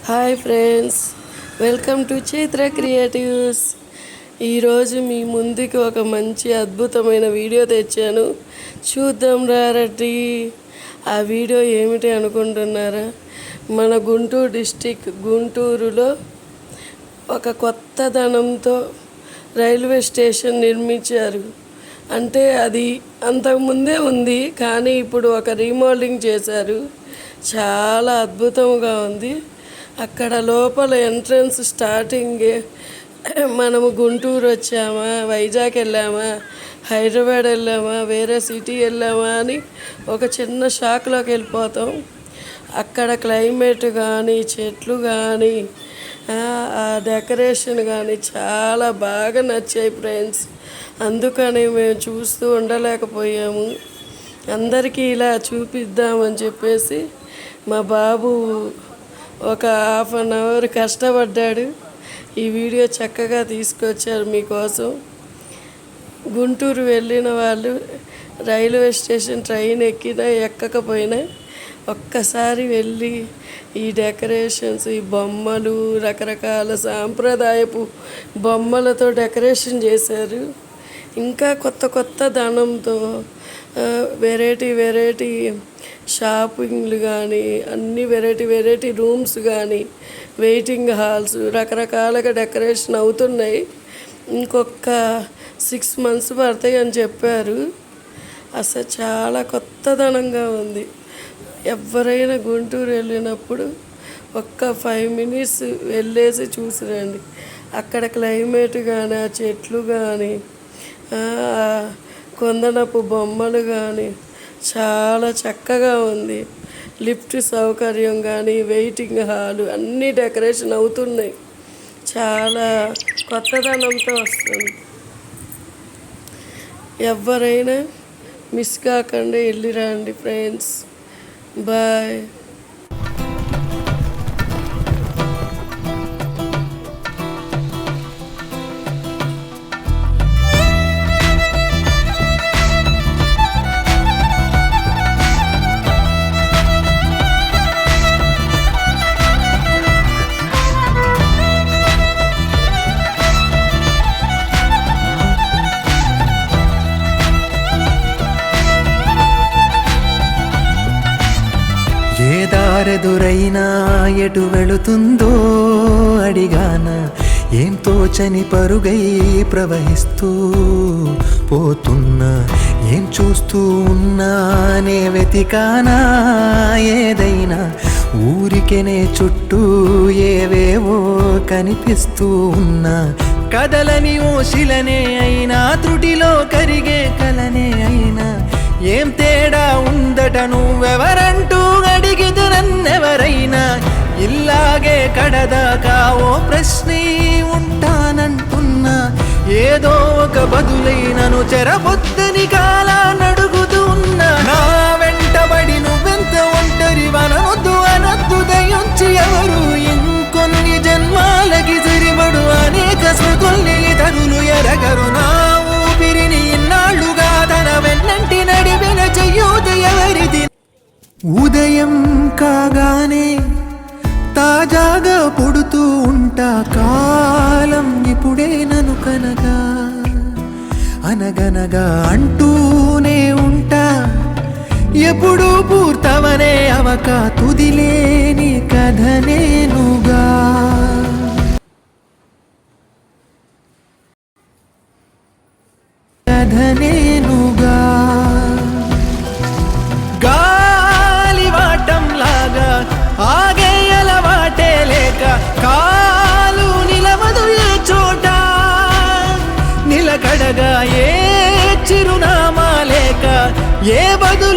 Hi friends, welcome to Chaitra creatives. ఈరోజు మీ ముందుకి ఒక మంచి అద్భుతమైన వీడియో తెచ్చాను. చూద్దాం రండి. ఆ వీడియో ఏమిటి అనుకుంటున్నారా? మన గుంటూరు డిస్టిక్ గుంటూరులో ఒక కొత్త ధనంతో రైల్వే స్టేషన్ నిర్మించారు. అంటే అది అంతకుముందే ఉంది, కానీ ఇప్పుడు ఒక రీమోడలింగ్ చేశారు. చాలా అద్భుతంగా ఉంది. అక్కడ లోపల ఎంట్రన్స్ స్టార్టింగ్ మనము గుంటూరు వచ్చామా, వైజాగ్ వెళ్ళామా, హైదరాబాద్ వెళ్ళామా, వేరే సిటీ వెళ్ళామా అని ఒక చిన్న షాక్లోకి వెళ్ళిపోతాం. అక్కడ క్లైమేట్ కానీ, చెట్లు కానీ, ఆ డెకరేషన్ కానీ చాలా బాగా నచ్చాయి ఫ్రెండ్స్. అందుకని మేము చూస్తూ ఉండలేకపోయాము. అందరికీ ఇలా చూపిద్దామని చెప్పేసి మా బాబు ఒక హాఫ్ అన్ అవర్ కష్టపడ్డాడు. ఈ వీడియో చక్కగా తీసుకొచ్చారు మీకోసం. గుంటూరు వెళ్ళిన వాళ్ళు రైల్వే స్టేషన్ ట్రైన్ ఎక్కినా ఎక్కకపోయినా ఒక్కసారి వెళ్ళి ఈ డెకరేషన్స్, ఈ బొమ్మలు, రకరకాల సాంప్రదాయపు బొమ్మలతో డెకరేషన్ చేశారు. ఇంకా కొత్త కొత్త ధనంతో వెరైటీ షాపింగ్లు కానీ, అన్ని వెరైటీ రూమ్స్ కానీ, వెయిటింగ్ హాల్స్ రకరకాలుగా డెకరేషన్ అవుతున్నాయి. ఇంకొక 6 months పడతాయి అని చెప్పారు. అసలు చాలా కొత్తదనంగా ఉంది. ఎవరైనా గుంటూరు వెళ్ళినప్పుడు ఒక్క 5 minutes వెళ్ళేసి చూసిరండి. అక్కడ క్లైమేట్ కానీ, ఆ చెట్లు కానీ, కొందనపు బొమ్మలు కానీ చాలా చక్కగా ఉంది. లిఫ్ట్ సౌకర్యం కానీ, వెయిటింగ్ హాలు అన్నీ డెకరేషన్ అవుతున్నాయి. చాలా కొత్తదనంతో వస్తుంది. ఎవరైనా మిస్ కాకుండా వెళ్ళిరండి ఫ్రెండ్స్. బాయ్. ఏ దారెదురైనా ఎటు వెళుతుందో అడిగాన, ఏం తోచని పరుగై ప్రవహిస్తూ పోతున్నా, ఏం చూస్తూ ఉన్నానే వెతికానా ఏదైనా, ఊరికెనే చుట్టూ ఏవేవో కనిపిస్తూ ఉన్నా, కదలని ఓశిలనే అయినా, త్రుటిలో కరిగే కలనే అయినా, ఏం తేడా ఉందట నువ్వెవరంటూ అడిగిదు నన్నెవరైనా, ఇల్లాగే కడదాకా ఓ ప్రశ్నే ఉంటానంటున్నా, ఏదో ఒక బదులైనను చెరబొద్దని కాలానడుగుతూ ఉన్నా, నా వెంటబడి నువ్వెంత ఒంటరి వనొద్దు అనొద్దు దయొచ్చి ఎవరు, ఇంకొన్ని జన్మాలకి సరిపడు అనేక స్మృతుల్ని తరులు ఎరగరు, నా ఊపిరిని ఇన్నాళ్ళుగా తన వెన్నంటి నడిపిన చెయ్యూత ఎవరిది. ఉదయం కాగానే తాజాగా పుడుతూ ఉంటా, కాలం ఇప్పుడే నను కనగా అనగనగా అంటూనే ఉంటా, ఎప్పుడూ పూర్తవనే అవక తుదిలేని కథ నేనుగా. నేనుగా గాలివాటంలాగా ఆగేయలవాటే లేక, కాలు నిలవదు ఏ చోట నిలకడగా, ఏ చిరునామా లేక, ఏ బదులు